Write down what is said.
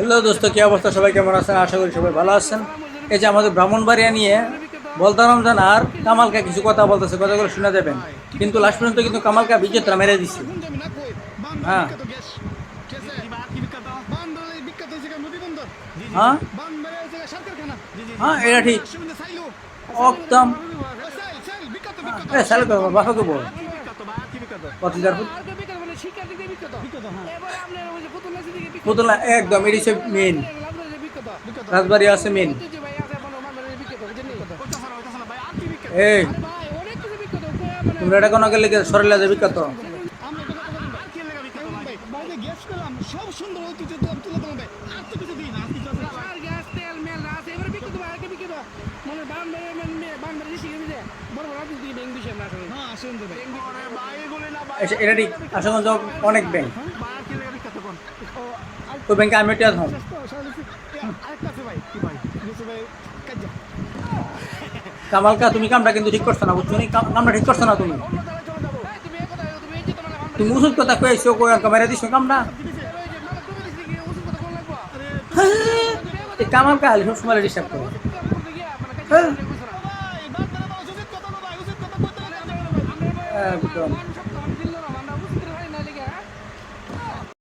Hello দোস্ত, কী অবস্থা? সবাই কেমন আছেন? আশা করি সবাই ভালো আছেন। এই যে আমাদের ব্রাহ্মণবাড়িয়া নিয়ে বলতা রমজান আর কামালকা কিছু কথা বলতেছে, কথাগুলো শুনে যাবেন। কিন্তু লাস্ট পর্যন্ত কিন্তু কামালকা বিজেতারা মেরে দিচ্ছে। হ্যাঁ, হ্যাঁ, হ্যাঁ, এটা ঠিক একদম। স্যার বাসাকে বল পঁচিশ পুতুলা একদম, এটি হচ্ছে মেন। রাজবাড়ি আছে মেন। এই তোমরা এটা কোনো গেলে সরেলা যাবি কত? সব সুন্দর ঐতিহ্য তুলে ধরুন ভাই। আর তো কিছু দিই না, আর কিছু আছে গ্যাস তেল মেল আছে এবারে বিক্রি দেবো আগে বিক্রি দেবো মানে বান বেড়ে শিখে দিতে বড় বড় অফিস দিয়ে ব্যাংক বিষয় না আসলে হ্যাঁ আসুন তো ভাই এটা ঠিক। আসলে অনেক ব্যাংক, ওই ব্যাংকে আমি টিয়া থাম। আরেকটা আছে ভাই কি ভাই ভাই কাজ কামালকা তুমি কামটা কিন্তু ঠিক করছো না, বুঝছো নি? কামটা ঠিক করছো না তুমি। তুমি ওষুধ কথা কয়েছো, কই আর মেরে দিছো কামটা। এই কামালকা আলি সবসময় ডিস্টার্ব করে। হ্যাঁ, একদম।